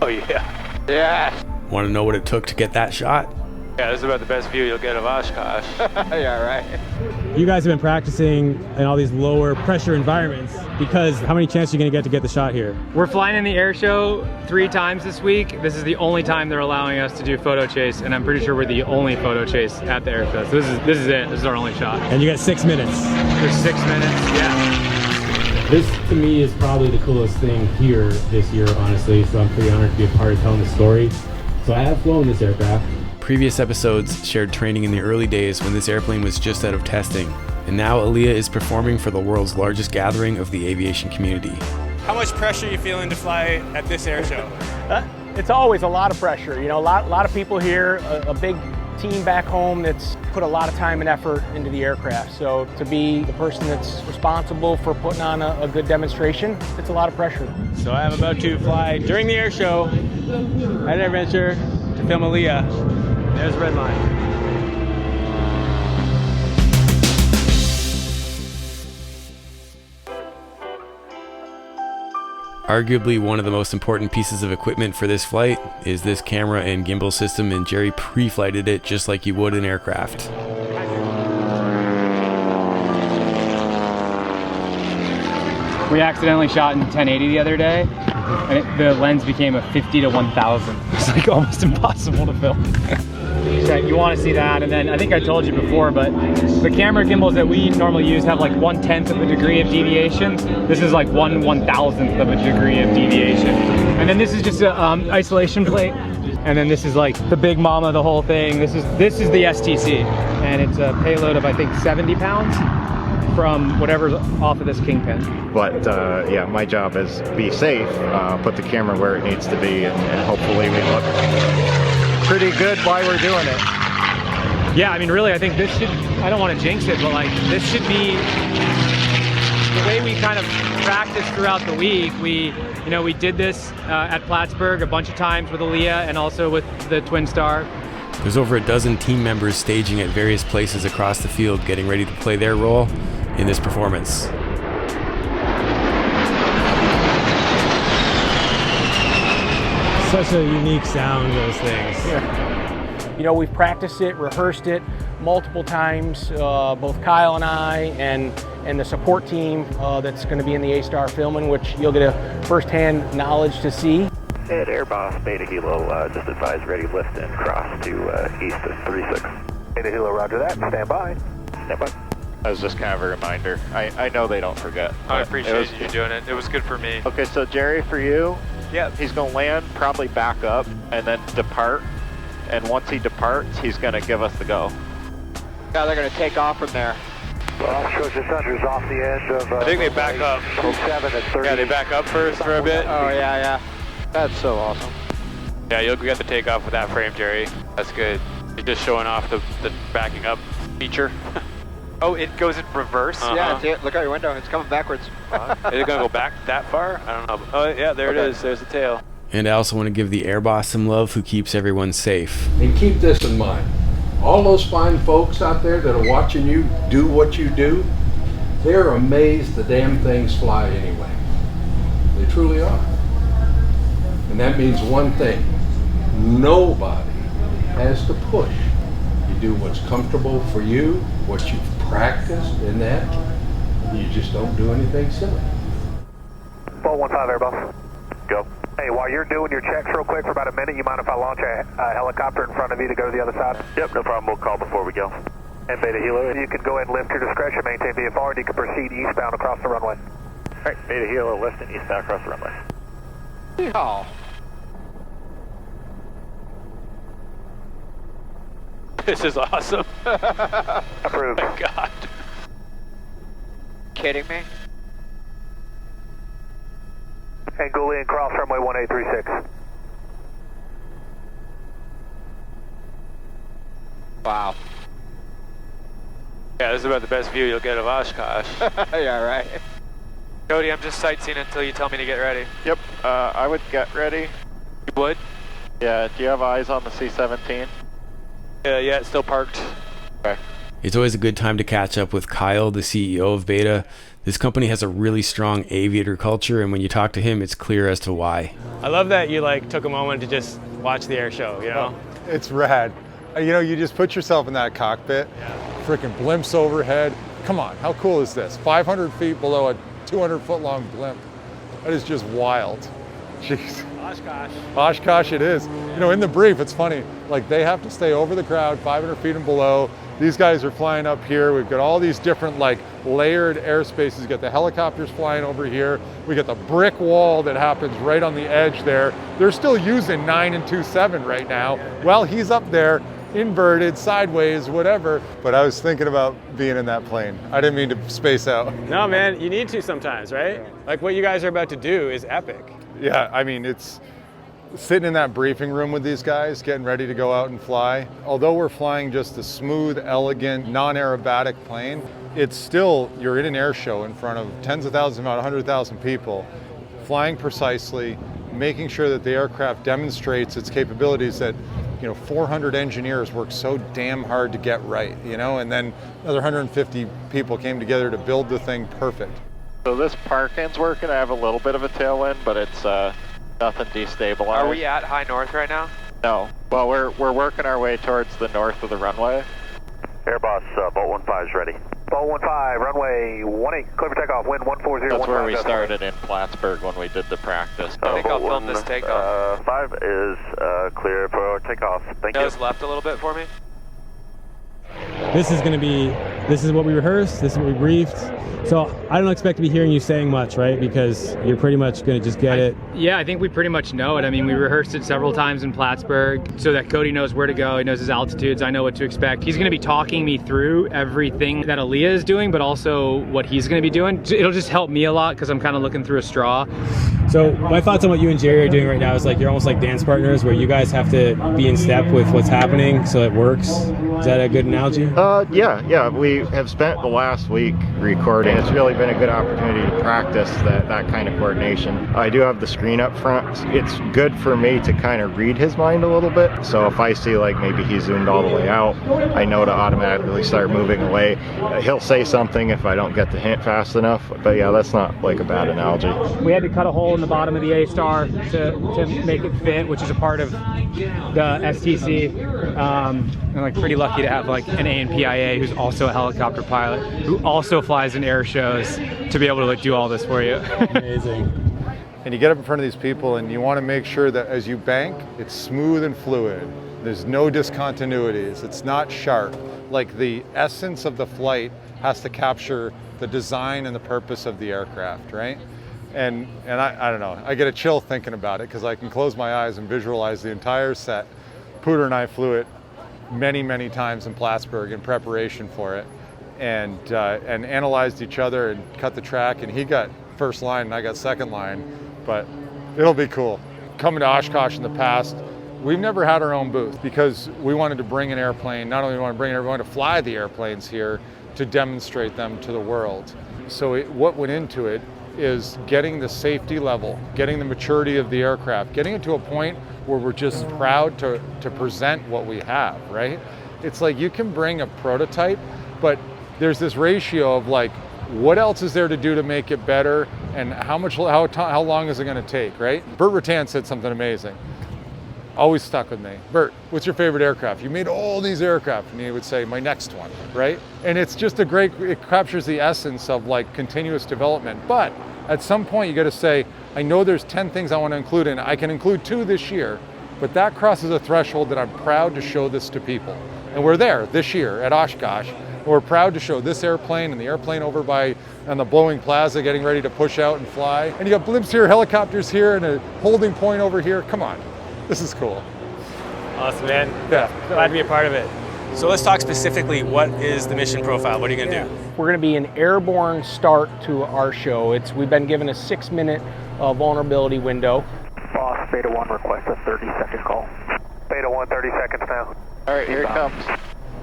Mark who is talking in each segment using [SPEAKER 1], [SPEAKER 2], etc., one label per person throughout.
[SPEAKER 1] Oh yeah.
[SPEAKER 2] Yeah.
[SPEAKER 3] Want to know what it took to get that shot?
[SPEAKER 1] Yeah, this is about the best view you'll get of Oshkosh.
[SPEAKER 2] Yeah, right.
[SPEAKER 4] You guys have been practicing in all these lower pressure environments because how many chances are you going to get the shot here?
[SPEAKER 5] We're flying in the air show 3 times this week. This is the only time they're allowing us to do photo chase, and I'm pretty sure we're the only photo chase at the air show. So this is it. This is our only shot.
[SPEAKER 4] And you got 6 minutes.
[SPEAKER 5] There's 6 minutes, yeah.
[SPEAKER 4] This to me is probably the coolest thing here this year, honestly, so I'm pretty honored to be a part of telling the story. So I have flown this aircraft.
[SPEAKER 3] Previous episodes shared training in the early days when this airplane was just out of testing, and now Aaliyah is performing for the world's largest gathering of the aviation community.
[SPEAKER 6] How much pressure are you feeling to fly at this air show?
[SPEAKER 7] It's always a lot of pressure. You know, a lot of people here, a big team back home that's put a lot of time and effort into the aircraft. So to be the person that's responsible for putting on a good demonstration, it's a lot of pressure.
[SPEAKER 6] So I am about to fly during the air show at AirVenture to film Aaliyah. There's red line.
[SPEAKER 3] Arguably one of the most important pieces of equipment for this flight is this camera and gimbal system, and Jerry pre-flighted it just like you would an aircraft.
[SPEAKER 5] We accidentally shot in 1080 the other day, and the lens became a 50 to 1000. It's like almost impossible to film. So you want to see that, and then I think I told you before, but the camera gimbals that we normally use have like 1/10 of a degree of deviation. This is like 1/1000th of a degree of deviation. And then this is just an isolation plate, and then this is like the big mama of the whole thing. This is the STC, and it's a payload of I think 70 pounds from whatever's off of this kingpin.
[SPEAKER 8] But yeah, my job is be safe, put the camera where it needs to be, and hopefully we look pretty good while we're doing it.
[SPEAKER 5] Yeah, I mean, really, I think this should, I don't want to jinx it, but like, this should be the way we kind of practice throughout the week. We did this at Plattsburgh a bunch of times with Aaliyah and also with the Twin Star.
[SPEAKER 3] There's over a dozen team members staging at various places across the field, getting ready to play their role in this performance.
[SPEAKER 4] Such a unique sound, those things.
[SPEAKER 7] Yeah. You know, we've practiced it, rehearsed it multiple times, both Kyle and I and the support team that's going to be in the A-Star filming, which you'll get a first-hand knowledge to see.
[SPEAKER 9] At Airboss, Beta Hilo, just advise ready lift and cross to east of 36. Beta Hilo, roger that. Stand by. Stand by.
[SPEAKER 8] That was just kind of a reminder. I know they don't forget.
[SPEAKER 1] I appreciate you doing it. It was good for me.
[SPEAKER 8] Okay, so Jerry, for you, yeah, he's going to land, probably back up, and then depart. And once he departs, he's going to give us the go.
[SPEAKER 2] Yeah, they're going to take off from there.
[SPEAKER 9] Well, shows just under off the edge of...
[SPEAKER 1] I think they back up.
[SPEAKER 9] 07 at 30.
[SPEAKER 1] Yeah, they back up first for a bit.
[SPEAKER 2] Oh, yeah. That's so awesome.
[SPEAKER 1] Yeah, you'll get the takeoff with that frame, Jerry. That's good. You're just showing off the backing up feature. Oh, it goes in reverse?
[SPEAKER 2] Yeah, see it. Look out your window. It's coming backwards.
[SPEAKER 1] Is it going to go back that far? I don't know. Oh, yeah, there it is. There's the tail.
[SPEAKER 3] And I also want to give the air boss some love, who keeps everyone safe.
[SPEAKER 10] And keep this in mind. All those fine folks out there that are watching you do what you do, they're amazed the damn things fly anyway. They truly are. And that means one thing. Nobody has to push. You do what's comfortable for you, what you've practiced in that. You just don't do anything silly.
[SPEAKER 9] 415 Airbus. Go. Hey, while you're doing your checks real quick for about a minute, you mind if I launch a helicopter in front of you to go to the other side? Yep, no problem. We'll call before we go. And Beta Hilo, you can go ahead and lift your discretion, maintain VFR, and you can proceed eastbound across the runway. All right, Beta Hilo, lifting eastbound across the runway.
[SPEAKER 2] Yeehaw.
[SPEAKER 1] This is awesome.
[SPEAKER 9] Approved.
[SPEAKER 1] Oh my God.
[SPEAKER 2] Kidding me?
[SPEAKER 9] Angolan cross runway 1836.
[SPEAKER 2] Wow.
[SPEAKER 1] Yeah, this is about the best view you'll get of Oshkosh.
[SPEAKER 2] Yeah, right.
[SPEAKER 1] Cody, I'm just sightseeing until you tell me to get ready.
[SPEAKER 8] Yep, I would get ready.
[SPEAKER 1] You would?
[SPEAKER 8] Yeah, do you have eyes on the C-17?
[SPEAKER 1] Yeah, it's still parked.
[SPEAKER 8] Okay.
[SPEAKER 3] It's always a good time to catch up with Kyle, the CEO of Beta. This company has a really strong aviator culture, and when you talk to him, it's clear as to why.
[SPEAKER 6] I love that you like took a moment to just watch the air show, you know?
[SPEAKER 11] It's rad. You know, you just put yourself in that cockpit, freaking blimps overhead. Come on, how cool is this? 500 feet below a 200-foot long blimp. That is just wild. Jeez.
[SPEAKER 6] Oshkosh.
[SPEAKER 11] Oshkosh it is. You know, in the brief, it's funny, like they have to stay over the crowd, 500 feet and below. These guys are flying up here. We've got all these different like layered airspaces. You got the helicopters flying over here. We got the brick wall that happens right on the edge there. They're still using 9 and 2.7 right now. Well, he's up there, inverted, sideways, whatever. But I was thinking about being in that plane. I didn't mean to space out.
[SPEAKER 6] No, man, you need to sometimes, right? Like what you guys are about to do is epic.
[SPEAKER 11] Yeah, I mean, it's sitting in that briefing room with these guys, getting ready to go out and fly. Although we're flying just a smooth, elegant, non-aerobatic plane, it's still, you're in an air show in front of tens of thousands, about 100,000 people, flying precisely, making sure that the aircraft demonstrates its capabilities that, you know, 400 engineers worked so damn hard to get right, you know, and then another 150 people came together to build the thing perfect.
[SPEAKER 8] So this parking's working. I have a little bit of a tailwind, but it's nothing destabilized.
[SPEAKER 2] Are we at high north right now?
[SPEAKER 8] No. Well, we're working our way towards the north of the runway.
[SPEAKER 9] Airboss, Bolt 15 is ready. Bolt 15, runway 18, clear for takeoff, wind 140.
[SPEAKER 8] That's where we started in Plattsburgh when we did the practice.
[SPEAKER 2] I think I'll film this takeoff.
[SPEAKER 9] 5 is clear for takeoff. Thank you.
[SPEAKER 2] Nose left a little bit for me.
[SPEAKER 4] This is what we rehearsed, this is what we briefed. So I don't expect to be hearing you saying much, right? Because you're pretty much going to just get it.
[SPEAKER 5] Yeah, I think we pretty much know it. I mean, we rehearsed it several times in Plattsburgh so that Cody knows where to go. He knows his altitudes. I know what to expect. He's going to be talking me through everything that Aaliyah is doing, but also what he's going to be doing. It'll just help me a lot because I'm kind of looking through a straw.
[SPEAKER 4] So my thoughts on what you and Jerry are doing right now is like you're almost like dance partners where you guys have to be in step with what's happening so it works. Is that a good analogy?
[SPEAKER 8] Yeah. We have spent the last week recording. It's really been a good opportunity to practice that kind of coordination. I do have the screen up front. It's good for me to kind of read his mind a little bit. So if I see like maybe he zoomed all the way out, I know to automatically start moving away. He'll say something if I don't get the hint fast enough. But yeah, that's not like a bad analogy.
[SPEAKER 5] We had to cut a hole in the bottom of the A-Star to make it fit, which is a part of the STC. I'm like pretty lucky to have like an ANPIA who's also a helicopter pilot, who also flies in air shows, to be able to like, do all this for you.
[SPEAKER 4] Amazing.
[SPEAKER 11] And you get up in front of these people and you want to make sure that as you bank, it's smooth and fluid. There's no discontinuities. It's not sharp. Like the essence of the flight has to capture the design and the purpose of the aircraft, right? And I don't know, I get a chill thinking about it because I can close my eyes and visualize the entire set. Pooter and I flew it many times in Plattsburgh in preparation for it, and analyzed each other and cut the track, and he got first line and I got second line, but it'll be cool. Coming to Oshkosh in the past, we've never had our own booth because we wanted to bring an airplane, not only want to bring it, we wanted to fly the airplanes here to demonstrate them to the world. So what went into it is getting the safety level, getting the maturity of the aircraft, getting it to a point where we're just proud to present what we have, right? It's like you can bring a prototype, but there's this ratio of like, what else is there to do to make it better, and how long is it going to take, right? Bert Rattan said something amazing. Always stuck with me. Bert, what's your favorite aircraft? You made all these aircraft, and he would say, my next one, right? And it's just it captures the essence of like continuous development. But at some point you got to say, I know there's 10 things I want to include in. I can include 2 this year, but that crosses a threshold that I'm proud to show this to people. And we're there this year at Oshkosh. We're proud to show this airplane and the airplane over on the Boeing Plaza getting ready to push out and fly. And you got blimps here, helicopters here, and a holding point over here. Come on. This is cool.
[SPEAKER 6] Awesome, man.
[SPEAKER 11] Yeah.
[SPEAKER 6] Glad to be a part of it. So let's talk specifically, what is the mission profile? What are you going to do?
[SPEAKER 7] We're going to be an airborne start to our show. We've been given a 6-minute vulnerability window.
[SPEAKER 9] Boss, Beta 1 request a 30-second call. Beta 1, 30 seconds now.
[SPEAKER 8] All right, here it comes.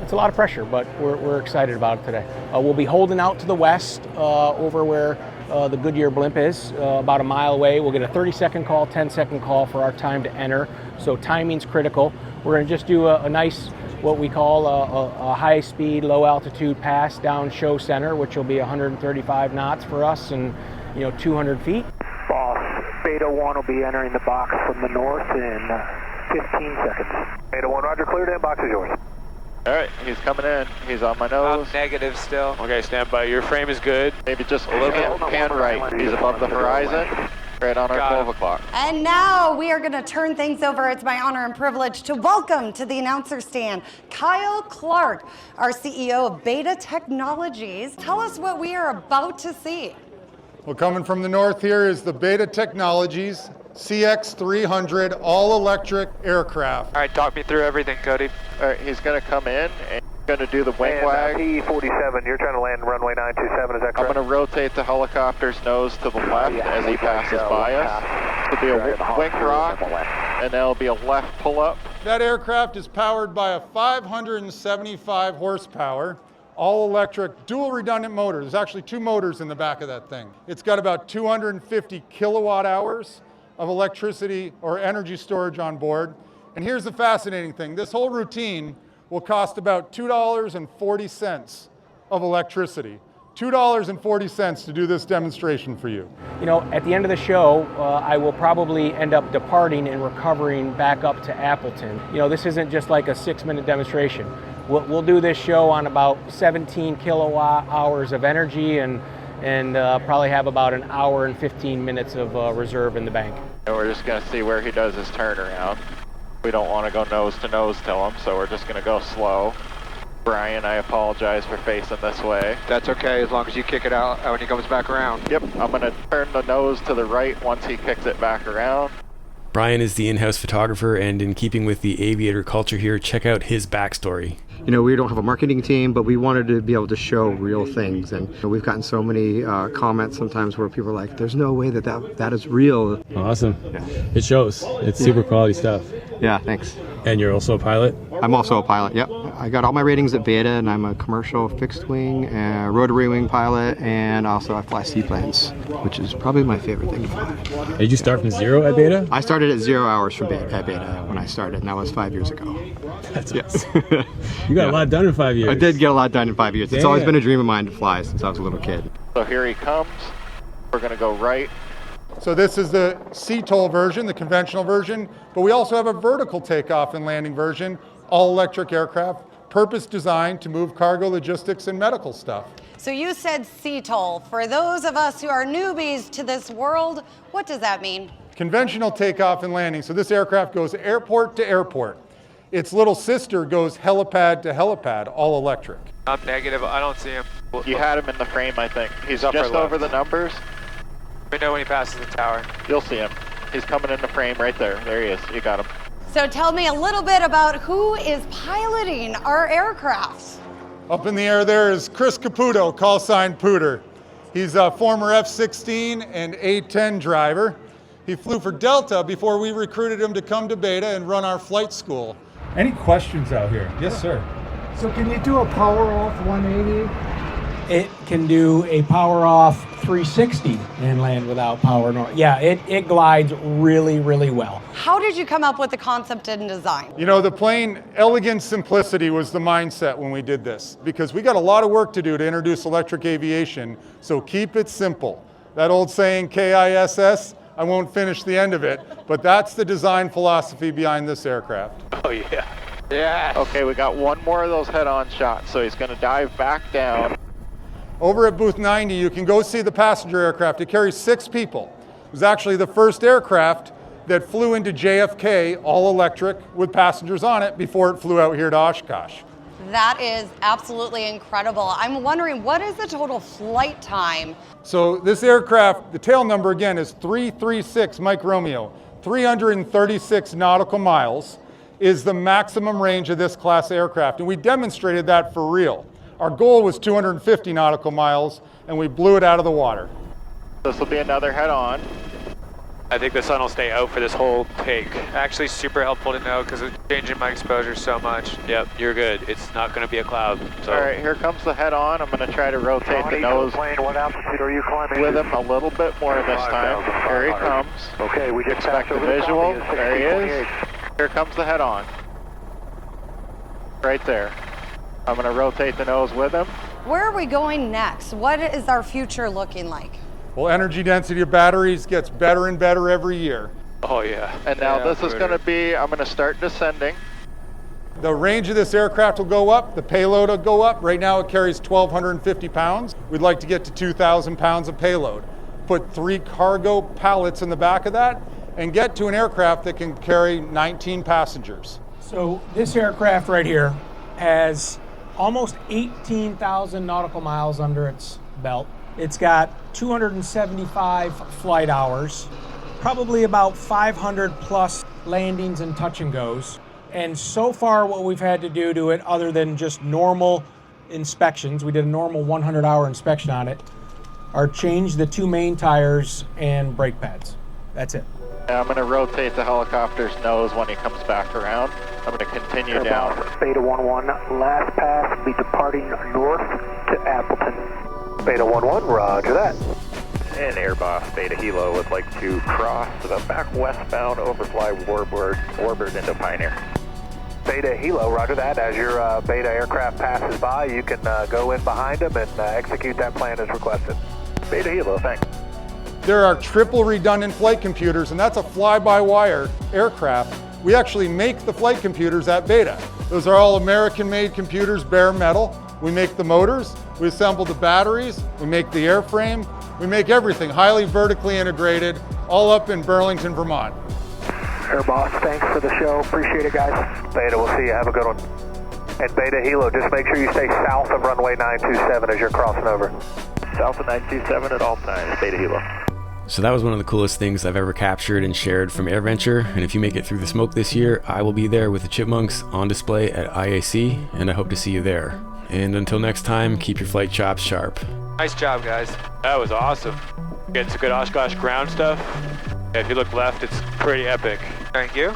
[SPEAKER 7] It's a lot of pressure, but we're excited about it today. We'll be holding out to the west over where the Goodyear blimp is, about a mile away. We'll get a 30-second call, 10-second call for our time to enter. So timing's critical. We're going to just do a nice what we call a high-speed, low-altitude pass down show center, which will be 135 knots for us and 200 feet.
[SPEAKER 9] Boss, Beta 1 will be entering the box from the north in 15 seconds. Beta 1, roger, cleared in, box is yours.
[SPEAKER 8] All right, he's coming in. He's on my nose.
[SPEAKER 2] I'm negative still.
[SPEAKER 1] Okay, stand by. Your frame is good.
[SPEAKER 8] Maybe just a little bit pan right. He's above the horizon, right on our 12 o'clock.
[SPEAKER 12] And now we are going to turn things over. It's my honor and privilege to welcome to the announcer stand Kyle Clark, our CEO of Beta Technologies. Tell us what we are about to see.
[SPEAKER 11] Well, coming from the north here is the Beta Technologies CX300 all-electric aircraft.
[SPEAKER 2] All right, talk me through everything, Cody.
[SPEAKER 8] All right, he's going to come in and going to do the wing wag.
[SPEAKER 9] P-47, you're trying to land runway 927, is that correct?
[SPEAKER 8] I'm going to rotate the helicopter's nose to the left as he passes by us. It'll be a wing rock, and there'll be a left pull-up.
[SPEAKER 11] That aircraft is powered by a 575 horsepower, all-electric, dual redundant motor. There's actually 2 motors in the back of that thing. It's got about 250 kilowatt hours of electricity or energy storage on board. And here's the fascinating thing. This whole routine will cost about $2.40 of electricity. $2.40 to do this demonstration for you.
[SPEAKER 7] At the end of the show, I will probably end up departing and recovering back up to Appleton. This isn't just like a 6-minute demonstration. We'll do this show on about 17 kilowatt hours of energy and probably have about an hour and 15 minutes of reserve in the bank.
[SPEAKER 8] And we're just going to see where he does his turnaround. We don't want to go nose to nose to him, so we're just going to go slow. Brian, I apologize for facing this way.
[SPEAKER 2] That's okay, as long as you kick it out when he comes back around.
[SPEAKER 8] Yep, I'm going to turn the nose to the right once he kicks it back around.
[SPEAKER 3] Brian is the in-house photographer, and in keeping with the aviator culture here, check out his backstory.
[SPEAKER 13] We don't have a marketing team, but we wanted to be able to show real things. And we've gotten so many comments sometimes where people are like, there's no way that is real.
[SPEAKER 4] Awesome.
[SPEAKER 13] Yeah.
[SPEAKER 4] It shows. It's super quality stuff.
[SPEAKER 13] Yeah, thanks.
[SPEAKER 4] And you're also a pilot?
[SPEAKER 13] I'm also a pilot, yep. I got all my ratings at Beta, and I'm a commercial fixed wing, rotary wing pilot, and also I fly seaplanes, which is probably my favorite thing to fly.
[SPEAKER 4] Did you start from zero at Beta?
[SPEAKER 13] I started at 0 hours at Beta when I started, and that was 5 years ago.
[SPEAKER 4] That's awesome. You got a lot done in 5 years.
[SPEAKER 13] I did get a lot done in 5 years.
[SPEAKER 4] Damn.
[SPEAKER 13] It's always been a dream of mine to fly since I was a little kid.
[SPEAKER 8] So here he comes. We're going to go right.
[SPEAKER 11] So this is the CTOL version, the conventional version, but we also have a vertical takeoff and landing version, all-electric aircraft, purpose designed to move cargo, logistics, and medical stuff.
[SPEAKER 12] So you said CTOL. For those of us who are newbies to this world, what does that mean?
[SPEAKER 11] Conventional takeoff and landing. So this aircraft goes airport to airport. Its little sister goes helipad to helipad, all electric.
[SPEAKER 2] I'm negative, I don't see him.
[SPEAKER 8] You had him in the frame, I think. He's
[SPEAKER 2] Upper
[SPEAKER 8] just
[SPEAKER 2] left.
[SPEAKER 8] over the numbers.
[SPEAKER 2] We know when he passes the tower.
[SPEAKER 8] You'll see him. He's coming in the frame right there. There he is. You got him.
[SPEAKER 12] So tell me a little bit about who is piloting our aircraft.
[SPEAKER 11] Up in the air there is Chris Caputo, call sign Pooter. He's a former F-16 and A-10 driver. He flew for Delta before we recruited him to come to Beta and run our flight school. Any questions out here? Yes, sir.
[SPEAKER 14] So can you do a power off 180?
[SPEAKER 7] It can do a power off 360 and land without power. Yeah, it glides really, really well.
[SPEAKER 12] How did you come up with the concept and design?
[SPEAKER 11] The plain elegant simplicity was the mindset when we did this, because we got a lot of work to do to introduce electric aviation, so keep it simple. That old saying, KISS, I won't finish the end of it, but that's the design philosophy behind this aircraft.
[SPEAKER 1] Oh, yeah.
[SPEAKER 8] Yeah. Okay, we got one more of those head-on shots, so he's going to dive back down.
[SPEAKER 11] Over at booth 90, you can go see the passenger aircraft. It carries 6 people. It was actually the first aircraft that flew into JFK, all electric, with passengers on it before it flew out here to Oshkosh.
[SPEAKER 12] That is absolutely incredible. I'm wondering, what is the total flight time?
[SPEAKER 11] So this aircraft, the tail number again is 336 Mike Romeo. 336 nautical miles is the maximum range of this class aircraft, and we demonstrated that for real. Our goal was 250 nautical miles, and we blew it out of the water.
[SPEAKER 8] This will be another head-on.
[SPEAKER 1] I think the sun will stay out for this whole take.
[SPEAKER 2] Actually super helpful to know because it's changing my exposure so much.
[SPEAKER 1] Yep, you're good. It's not going to be a cloud. So.
[SPEAKER 8] All right, here comes the head-on. I'm going to try to rotate the nose
[SPEAKER 9] What altitude are you climbing?
[SPEAKER 8] with him a little bit more this time. Here he comes.
[SPEAKER 9] Okay, we just
[SPEAKER 8] Expect the visual. There he is. Here comes the head-on. Right there. I'm going to rotate the nose with him.
[SPEAKER 12] Where are we going next? What is our future looking like?
[SPEAKER 11] Well, energy density of batteries gets better and better every year.
[SPEAKER 1] Oh yeah.
[SPEAKER 8] And now this is going to be, I'm going to start descending.
[SPEAKER 11] The range of this aircraft will go up, the payload will go up. Right now it carries 1,250 pounds. We'd like to get to 2,000 pounds of payload. Put 3 cargo pallets in the back of that and get to an aircraft that can carry 19 passengers.
[SPEAKER 7] So this aircraft right here has almost 18,000 nautical miles under its belt. It's got 275 flight hours, probably about 500 plus landings and touch and goes. And so far what we've had to do to it, other than just normal inspections, we did a normal 100-hour inspection on it, are change the 2 main tires and brake pads. That's it.
[SPEAKER 8] I'm going to rotate the helicopter's nose when he comes back around. I'm going to continue down.
[SPEAKER 9] Beta 1-1, last pass, be departing north to Appleton. Beta 1-1, roger that. And Airboss Beta Hilo would like to cross the back westbound, overfly Warbird into Pioneer. Beta Hilo, roger that. As your Beta aircraft passes by, you can go in behind them and execute that plan as requested. Beta Hilo, thanks.
[SPEAKER 11] There are triple redundant flight computers, and that's a fly-by-wire aircraft. We actually make the flight computers at Beta. Those are all American-made computers, bare metal. We make the motors, we assemble the batteries, we make the airframe, we make everything highly vertically integrated, all up in Burlington, Vermont.
[SPEAKER 9] Air Boss, thanks for the show. Appreciate it, guys. Beta, we'll see you. Have a good one. And Beta Hilo, just make sure you stay south of runway 927 as you're crossing over. South of 927 at all times, Beta Hilo.
[SPEAKER 3] So that was one of the coolest things I've ever captured and shared from AirVenture, and if you make it through the smoke this year, I will be there with the Chipmunks on display at IAC, and I hope to see you there. And until next time, keep your flight chops sharp.
[SPEAKER 2] Nice job, guys.
[SPEAKER 1] That was awesome. Getting some good Oshkosh ground stuff. Yeah, if you look left, it's pretty epic.
[SPEAKER 2] Thank you.